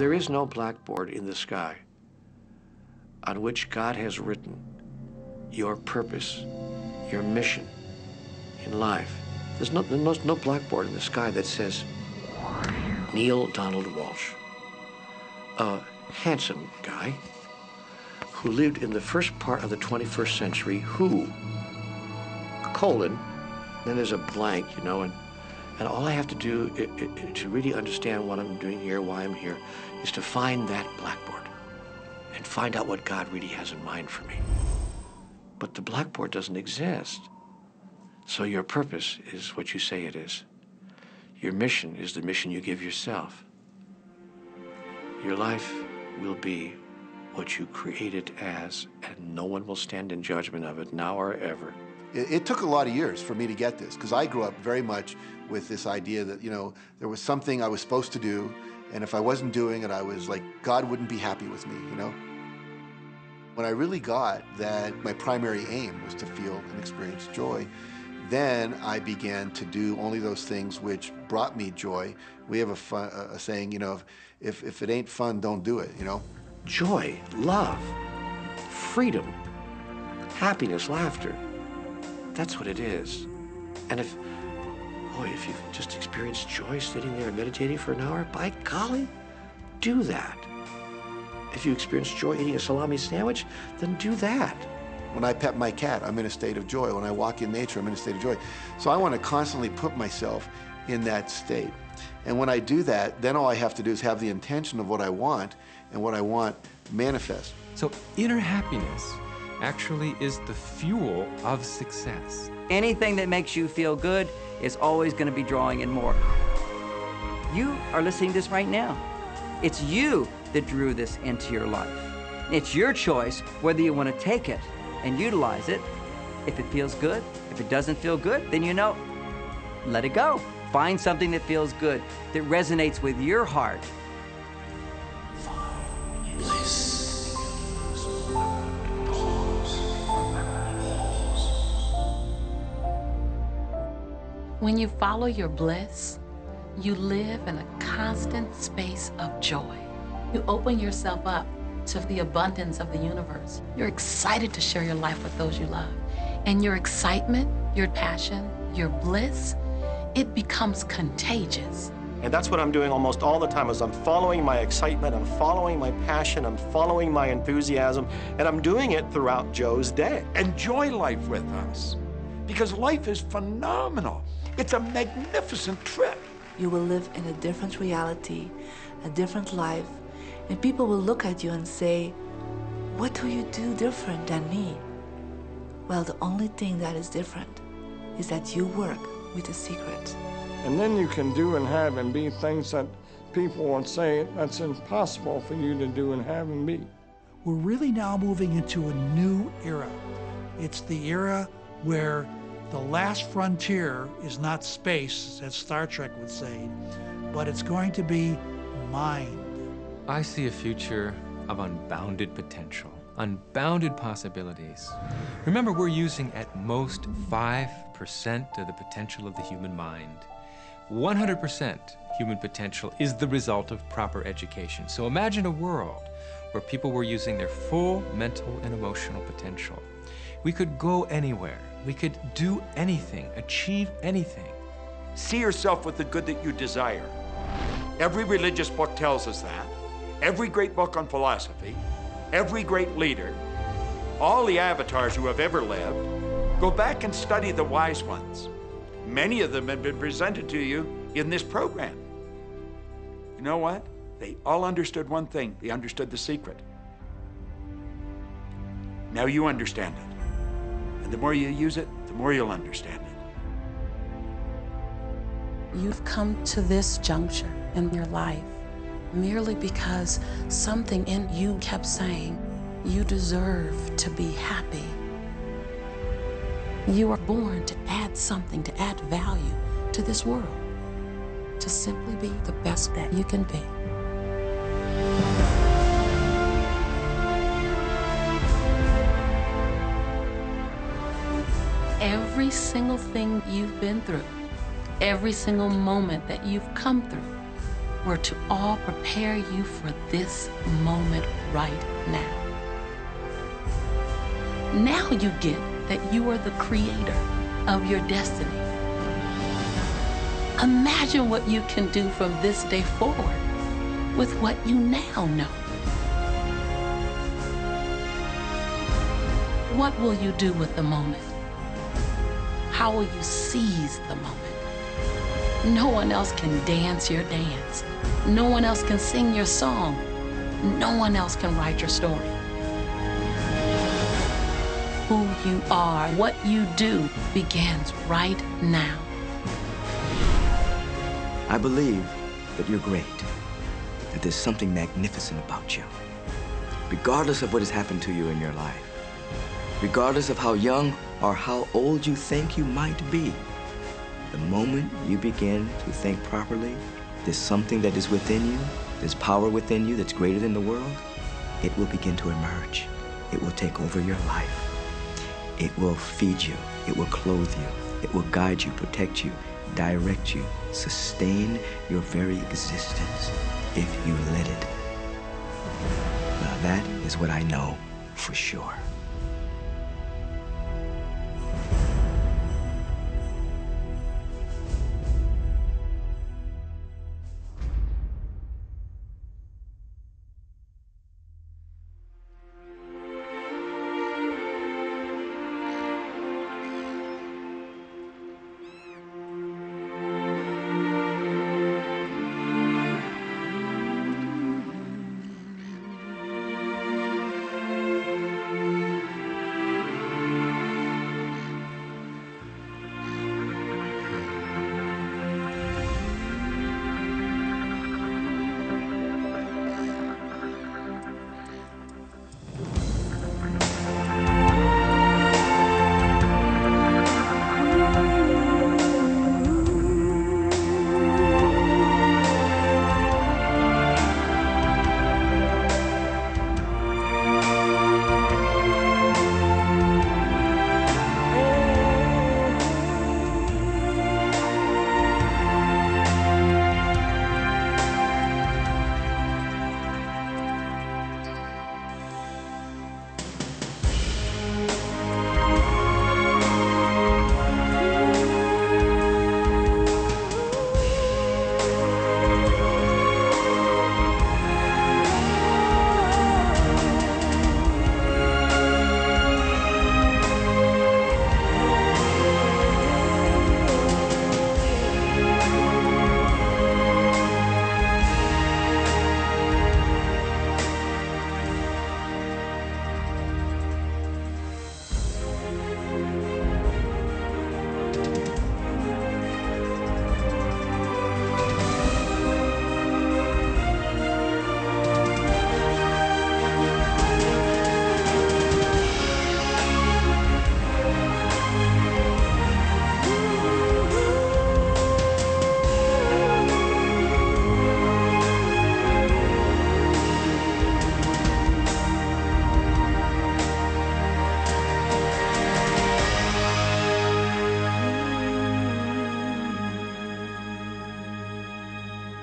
There is no blackboard in the sky on which God has written your purpose, your mission in life. There's no blackboard in the sky that says Neale Donald Walsch, a handsome guy who lived in the first part of the 21st century, who, colon, then there's a blank, you know, and all I have to do to really understand what I'm doing here, why I'm here, is to find that blackboard and find out what God really has in mind for me. But the blackboard doesn't exist. So your purpose is what you say it is. Your mission is the mission you give yourself. Your life will be what you create it as, and no one will stand in judgment of it now or ever. It took a lot of years for me to get this, because I grew up very much with this idea that, you know, there was something I was supposed to do, and if I wasn't doing it, I was like, God wouldn't be happy with me, you know? When I really got that my primary aim was to feel and experience joy, then I began to do only those things which brought me joy. We have a saying, you know, if it ain't fun, don't do it, you know? Joy, love, freedom, happiness, laughter. That's what it is. And if you've just experienced joy sitting there and meditating for an hour, by golly, do that. If you experience joy eating a salami sandwich, then do that. When I pet my cat, I'm in a state of joy. When I walk in nature, I'm in a state of joy. So I want to constantly put myself in that state. And when I do that, then all I have to do is have the intention of what I want, and what I want manifest. So inner happiness actually is the fuel of success. Anything that makes you feel good is always going to be drawing in more. You are listening to this right now. It's you that drew this into your life. It's your choice whether you want to take it and utilize it. If it feels good, if it doesn't feel good, then you know, let it go. Find something that feels good, that resonates with your heart. When you follow your bliss, you live in a constant space of joy. You open yourself up to the abundance of the universe. You're excited to share your life with those you love. And your excitement, your passion, your bliss, it becomes contagious. And that's what I'm doing almost all the time, is I'm following my excitement, I'm following my passion, I'm following my enthusiasm, and I'm doing it throughout Joe's day. Enjoy life with us, because life is phenomenal. It's a magnificent trip. You will live in a different reality, a different life, and people will look at you and say, what do you do different than me? Well, the only thing that is different is that you work with a secret. And then you can do and have and be things that people would say that's impossible for you to do and have and be. We're really now moving into a new era. It's the era where the last frontier is not space, as Star Trek would say, but it's going to be mind. I see a future of unbounded potential, unbounded possibilities. Remember, we're using at most 5% of the potential of the human mind. 100% human potential is the result of proper education. So imagine a world where people were using their full mental and emotional potential. We could go anywhere. We could do anything, achieve anything. See yourself with the good that you desire. Every religious book tells us that. Every great book on philosophy, every great leader, all the avatars who have ever lived, go back and study the wise ones. Many of them have been presented to you in this program. You know what? They all understood one thing. They understood the secret. Now you understand it. And the more you use it, the more you'll understand it. You've come to this juncture in your life merely because something in you kept saying, you deserve to be happy. You are born to add something, to add value to this world, to simply be the best that you can be. Every single thing you've been through, every single moment that you've come through, were to all prepare you for this moment right now. Now you get that you are the creator of your destiny. Imagine what you can do from this day forward with what you now know. What will you do with the moment? How will you seize the moment? No one else can dance your dance. No one else can sing your song. No one else can write your story. Who you are, what you do, begins right now. I believe that you're great, that there's something magnificent about you. Regardless of what has happened to you in your life, regardless of how young or how old you think you might be, the moment you begin to think properly, there's something that is within you, there's power within you that's greater than the world, it will begin to emerge. It will take over your life. It will feed you. It will clothe you. It will guide you, protect you, direct you, sustain your very existence if you let it. Now that is what I know for sure.